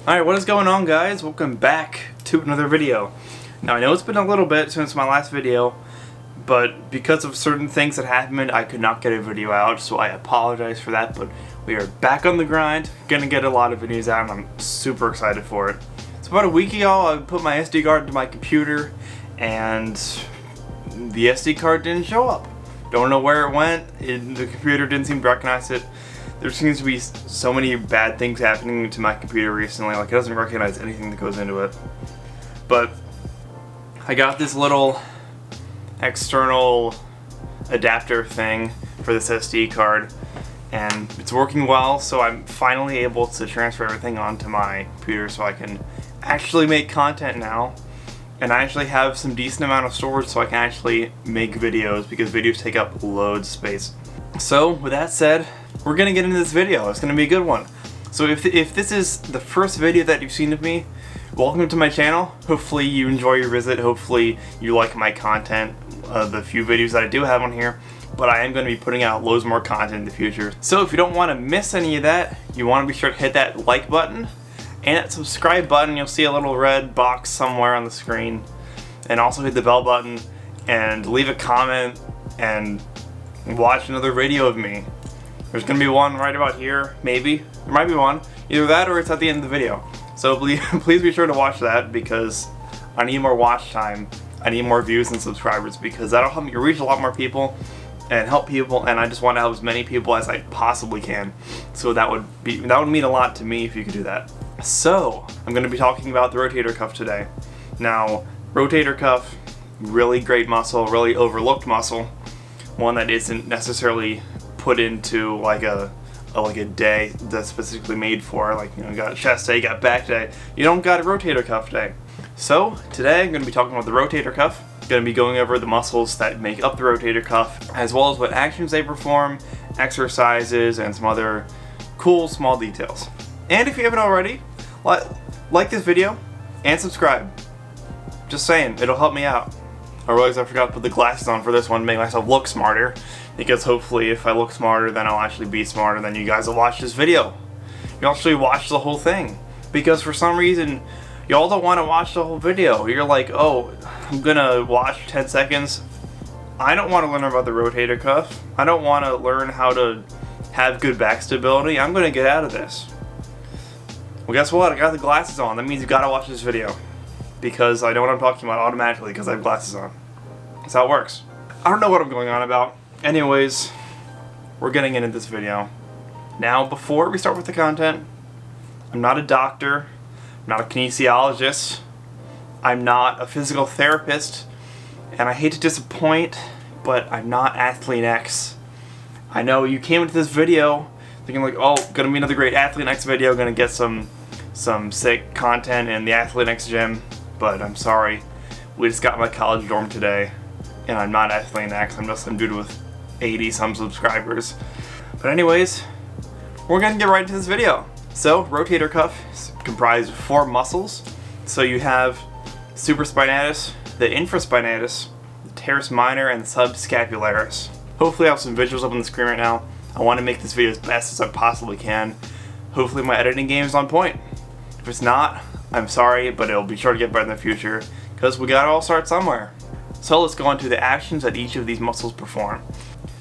Alright, what is going on, guys? Welcome back to another video. Now, I know it's been a little bit since my last video, but because of certain things that happened, I could not get a video out, so I apologize for that, but we are back on the grind, gonna get a lot of videos out, and I'm super excited for it. So about a week ago, I put my SD card into my computer, and the SD card didn't show up. Don't know where it went, the computer didn't seem to recognize it. There seems to be so many bad things happening to my computer recently, like it doesn't recognize anything that goes into it. But I got this little external adapter thing for this SD card, and it's working well, so I'm finally able to transfer everything onto my computer so I can actually make content now. And I actually have some decent amount of storage so I can actually make videos, because videos take up loads of space. So with that said, we're gonna get into this video. It's gonna be a good one. So if this is the first video that you've seen of me, welcome to my channel. Hopefully you enjoy your visit. Hopefully you like my content, the few videos that I do have on here. But I am going to be putting out loads more content in the future. So if you don't want to miss any of that, you want to be sure to hit that like button and that subscribe button. You'll see a little red box somewhere on the screen. And also hit the bell button and leave a comment and watch another video of me. There's going to be one right about here, maybe. There might be one. Either that or it's at the end of the video. So please be sure to watch that, because I need more watch time. I need more views and subscribers, because that'll help me reach a lot more people and help people, and I just want to help as many people as I possibly can. So that would mean a lot to me if you could do that. So I'm going to be talking about the rotator cuff today. Now, rotator cuff, really great muscle, really overlooked muscle, one that isn't necessarily put into like a day that's specifically made for, like, you know, you got a chest day, you got back day, you don't got a rotator cuff day. So today I'm going to be talking about the rotator cuff. I'm going to be going over the muscles that make up the rotator cuff, as well as what actions they perform, exercises, and some other cool small details. And if you haven't already, like this video and subscribe. Just saying, it'll help me out. I realized I forgot to put the glasses on for this one to make myself look smarter, because hopefully if I look smarter, then I'll actually be smarter, then you guys will watch this video. You'll actually watch the whole thing, because for some reason y'all don't want to watch the whole video. You're like, oh, I'm gonna watch 10 seconds. I don't want to learn about the rotator cuff. I don't want to learn how to have good back stability. I'm gonna get out of this. Well, guess what? I got the glasses on. That means you gotta watch this video, because I know what I'm talking about automatically because I have glasses on. That's how it works. I don't know what I'm going on about. Anyways, we're getting into this video. Now, before we start with the content, I'm not a doctor, I'm not a kinesiologist, I'm not a physical therapist, and I hate to disappoint, but I'm not Athlete X. I know you came into this video thinking like, oh, gonna be another great Athlete X video, gonna get some sick content in the Athlete X gym. But I'm sorry, we just got my college dorm today, and I'm not Athlete X, I'm just some dude with 80 some subscribers. But anyways, we're gonna get right into this video. So, rotator cuff is comprised of 4 muscles. So you have supraspinatus, the infraspinatus, the teres minor, and the subscapularis. Hopefully I have some visuals up on the screen right now. I want to make this video as best as I possibly can. Hopefully my editing game is on point. If it's not, I'm sorry, but it'll be sure to get better in the future, because we gotta all start somewhere. So let's go into the actions that each of these muscles perform.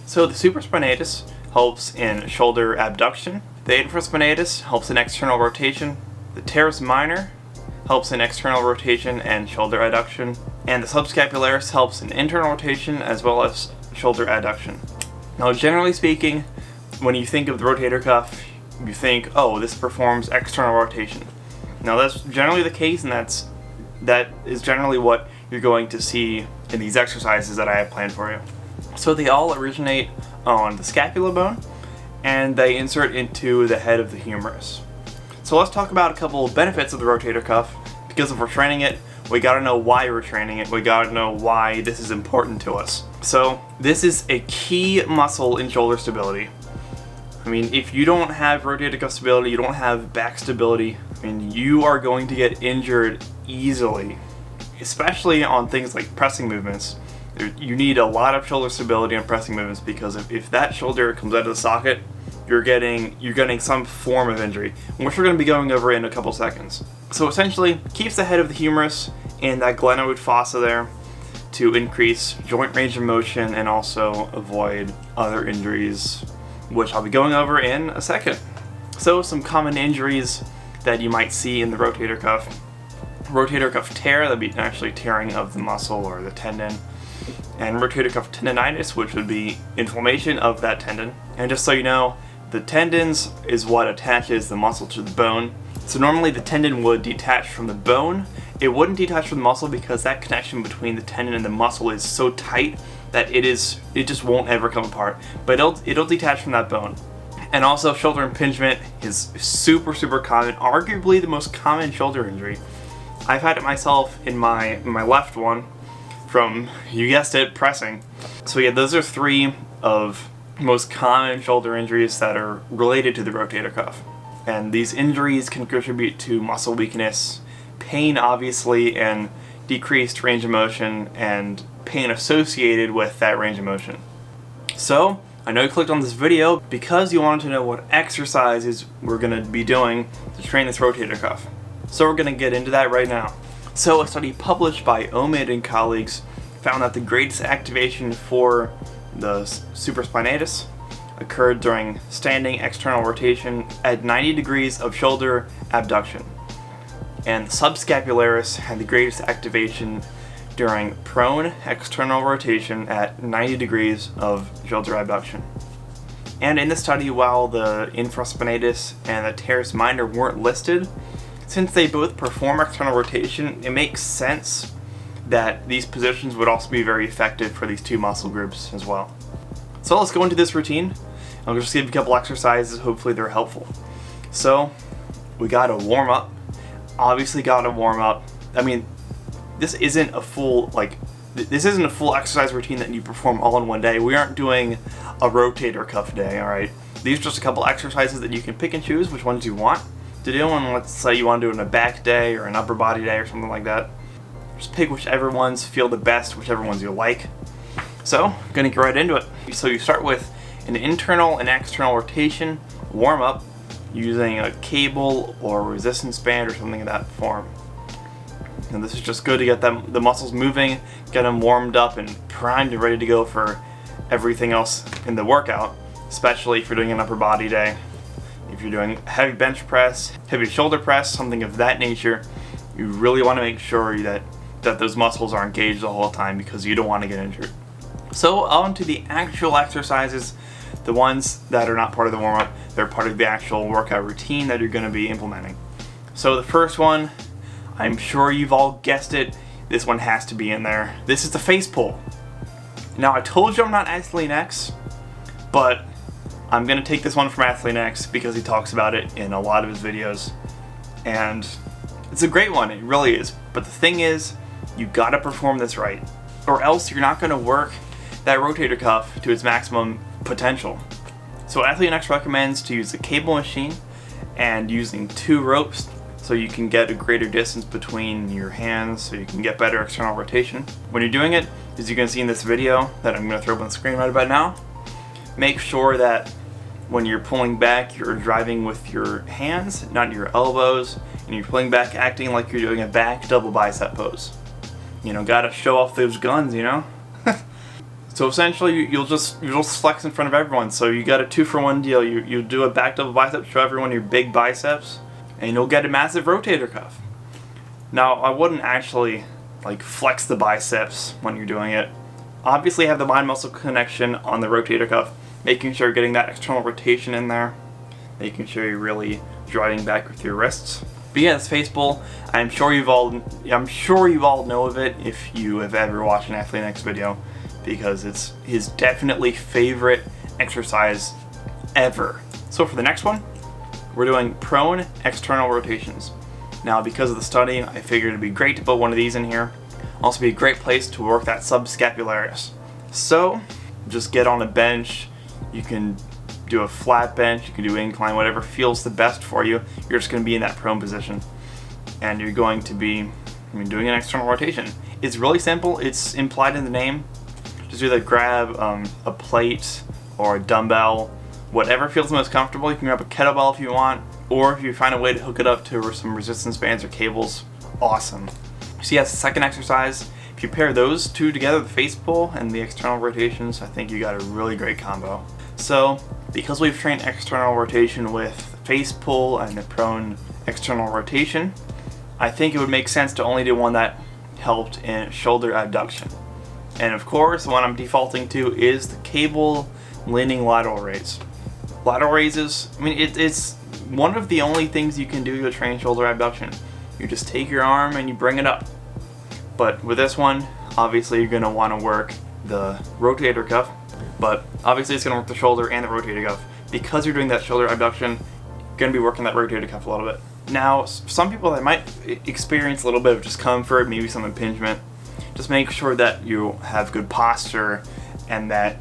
So the supraspinatus helps in shoulder abduction, the infraspinatus helps in external rotation, the teres minor helps in external rotation and shoulder adduction, and the subscapularis helps in internal rotation as well as shoulder adduction. Now, generally speaking, when you think of the rotator cuff, you think, oh, this performs external rotation. Now, that's generally the case, and that is generally what you're going to see in these exercises that I have planned for you. So they all originate on the scapula bone, and they insert into the head of the humerus. So let's talk about a couple of benefits of the rotator cuff, because if we're training it, we gotta know why we're training it. We gotta know why this is important to us. So this is a key muscle in shoulder stability. I mean, if you don't have rotator cuff stability, you don't have back stability, I mean, you are going to get injured easily, especially on things like pressing movements. You need a lot of shoulder stability on pressing movements, because if that shoulder comes out of the socket, you're getting some form of injury, which we're going to be going over in a couple seconds. So essentially, keeps the head of the humerus and that glenoid fossa there to increase joint range of motion and also avoid other injuries, which I'll be going over in a second. So some common injuries that you might see in the rotator cuff. Rotator cuff tear, that'd be actually tearing of the muscle or the tendon. And rotator cuff tendonitis, which would be inflammation of that tendon. And just so you know, the tendons is what attaches the muscle to the bone. So normally the tendon would detach from the bone. It wouldn't detach from the muscle because that connection between the tendon and the muscle is so tight that it just won't ever come apart. But it'll detach from that bone. And also shoulder impingement is super common, arguably the most common shoulder injury. I've had it myself in my left one from, you guessed it, pressing. So yeah, those are 3 of most common shoulder injuries that are related to the rotator cuff. And these injuries can contribute to muscle weakness, pain obviously, and decreased range of motion and pain associated with that range of motion. So, I know you clicked on this video because you wanted to know what exercises we're going to be doing to train this rotator cuff. So we're going to get into that right now. So a study published by Omid and colleagues found that the greatest activation for the supraspinatus occurred during standing external rotation at 90 degrees of shoulder abduction. And the subscapularis had the greatest activation during prone external rotation at 90 degrees of shoulder abduction. And in the study, while the infraspinatus and the teres minor weren't listed, since they both perform external rotation, it makes sense that these positions would also be very effective for these 2 muscle groups as well. So let's go into this routine. I'll just give you a couple exercises, hopefully they're helpful. So, we gotta warm up. Obviously gotta warm up. I mean, this isn't a full exercise routine that you perform all in one day. We aren't doing a rotator cuff day, alright? These are just a couple exercises that you can pick and choose which ones you want to do, and let's say you want to do it in a back day or an upper body day or something like that. Just pick whichever ones feel the best, whichever ones you like. So, I'm gonna get right into it. So you start with an internal and external rotation warm up using a cable or resistance band or something of that form. And this is just good to get the muscles moving, get them warmed up and primed and ready to go for everything else in the workout, especially if you're doing an upper body day. If you're doing heavy bench press, heavy shoulder press, something of that nature, you really want to make sure that those muscles are engaged the whole time because you don't want to get injured. So on to the actual exercises, the ones that are not part of the warm-up, they're part of the actual workout routine that you're going to be implementing. So the first one, I'm sure you've all guessed it, this one has to be in there. This is the face pull. Now I told you I'm not Athlete X, but I'm going to take this one from Athlete X because he talks about it in a lot of his videos. And it's a great one, it really is. But the thing is, you gotta perform this right, or else you're not gonna work that rotator cuff to its maximum potential. So Athlete X recommends to use the cable machine and using 2 ropes so you can get a greater distance between your hands so you can get better external rotation. When you're doing it, as you can see in this video that I'm gonna throw up on the screen right about now, make sure that when you're pulling back, you're driving with your hands, not your elbows, and you're pulling back acting like you're doing a back double bicep pose. You know, gotta show off those guns, you know? So essentially, you'll just flex in front of everyone. So you got a 2-for-1 deal. You do a back double bicep, show everyone your big biceps, and you'll get a massive rotator cuff. Now, I wouldn't actually flex the biceps when you're doing it. Obviously, have the mind muscle connection on the rotator cuff, making sure you're getting that external rotation in there, making sure you're really driving back with your wrists. But yeah, this face pull, I'm sure you all know of it if you have ever watched an Athlete X video, because it's his definitely favorite exercise ever. So for the next one, we're doing prone external rotations. Now because of the study, I figured it'd be great to put one of these in here. Also be a great place to work that subscapularis. So just get on a bench, you can do a flat bench, you can do incline, whatever feels the best for you. You're just going to be in that prone position. And you're going to be doing an external rotation. It's really simple, it's implied in the name. Just either grab a plate or a dumbbell whatever feels most comfortable. You can grab a kettlebell if you want, or if you find a way to hook it up to some resistance bands or cables, awesome. So yes, the second exercise, if you pair those two together, the face pull and the external rotations, I think you got a really great combo. So because we've trained external rotation with face pull and the prone external rotation, I think it would make sense to only do one that helped in shoulder abduction. And of course, the one I'm defaulting to is the cable leaning lateral raise. Lateral raises, I mean, it's one of the only things you can do to train shoulder abduction. You just take your arm and you bring it up. But with this one, obviously you're going to want to work the rotator cuff, but obviously it's going to work the shoulder and the rotator cuff. Because you're doing that shoulder abduction, you're going to be working that rotator cuff a little bit. Now, some people that might experience a little bit of discomfort, maybe some impingement, just make sure that you have good posture and that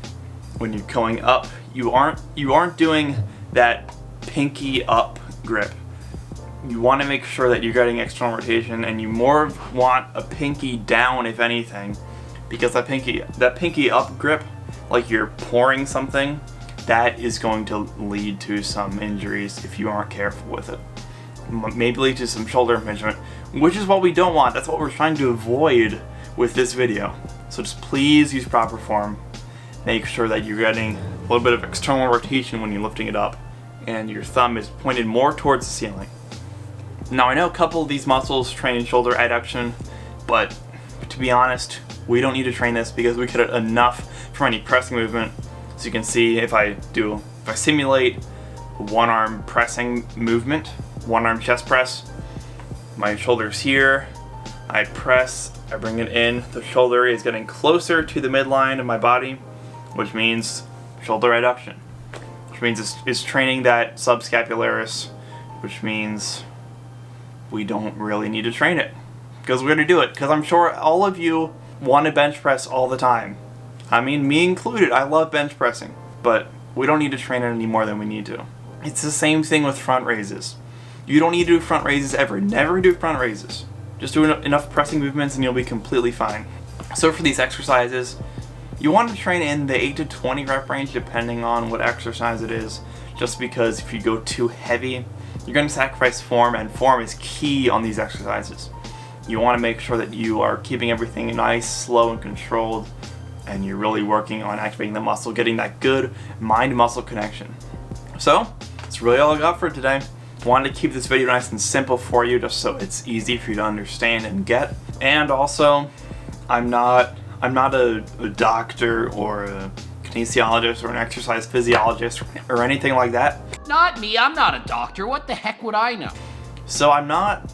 when you're going up, you aren't doing that pinky up grip. You want to make sure that you're getting external rotation, and you more want a pinky down, if anything, because that pinky up grip, like you're pouring something, that is going to lead to some injuries if you aren't careful with it. Maybe lead to some shoulder impingement, which is what we don't want. That's what we're trying to avoid with this video. So just please use proper form. Make sure that you're getting a little bit of external rotation when you're lifting it up, and your thumb is pointed more towards the ceiling. Now I know a couple of these muscles train shoulder adduction, but to be honest, we don't need to train this because we get enough from any pressing movement. So you can see if I simulate one arm pressing movement, one arm chest press, my shoulder's here, I press, I bring it in, the shoulder is getting closer to the midline of my body, which means shoulder adduction, which means it's training that subscapularis, which means we don't really need to train it because we're going to do it, because I'm sure all of you want to bench press all the time. I mean, me included, I love bench pressing, but we don't need to train it any more than we need to. It's the same thing with front raises. You don't need to do front raises ever. Never do front raises. Just do enough pressing movements and you'll be completely fine. So for these exercises, you want to train in the 8 to 20 rep range depending on what exercise it is, just because if you go too heavy, you're going to sacrifice form, and form is key on these exercises. You want to make sure that you are keeping everything nice, slow, and controlled, and you're really working on activating the muscle, getting that good mind-muscle connection. So, that's really all I got for today. I wanted to keep this video nice and simple for you, just so it's easy for you to understand and get. And also, I'm not a doctor or a kinesiologist or an exercise physiologist or anything like that. Not me, I'm not a doctor. What the heck would I know? So I'm not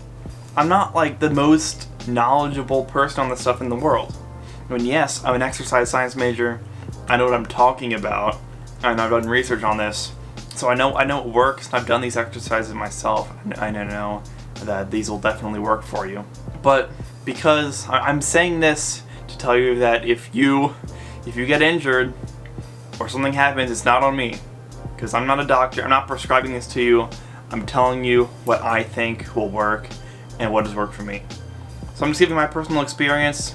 like the most knowledgeable person on this stuff in the world. I mean, yes, I'm an exercise science major. I know what I'm talking about, and I've done research on this. So I know it works, and I've done these exercises myself, and I know that these will definitely work for you. But because I'm saying this to tell you that if you get injured or something happens, it's not on me. Because I'm not a doctor, I'm not prescribing this to you. I'm telling you what I think will work and what has worked for me. So I'm just giving my personal experience.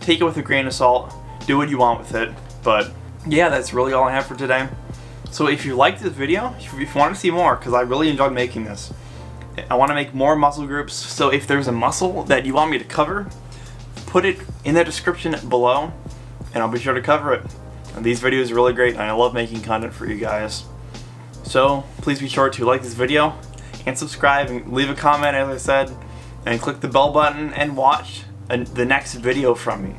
Take it with a grain of salt. Do what you want with it. But yeah, that's really all I have for today. So if you liked this video, if you want to see more, because I really enjoyed making this, I want to make more muscle groups. So if there's a muscle that you want me to cover, put it in the description below, and I'll be sure to cover it. And these videos are really great, and I love making content for you guys. So please be sure to like this video and subscribe and leave a comment, as I said, and click the bell button and watch the next video from me,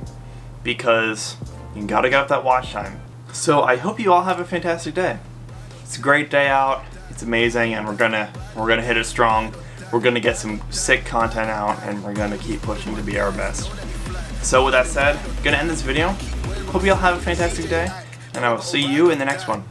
because you gotta get up that watch time. So I hope you all have a fantastic day. It's a great day out. It's amazing, and we're gonna hit it strong. We're gonna get some sick content out, and we're gonna keep pushing to be our best. So with that said, I'm gonna end this video. Hope you all have a fantastic day, and I will see you in the next one.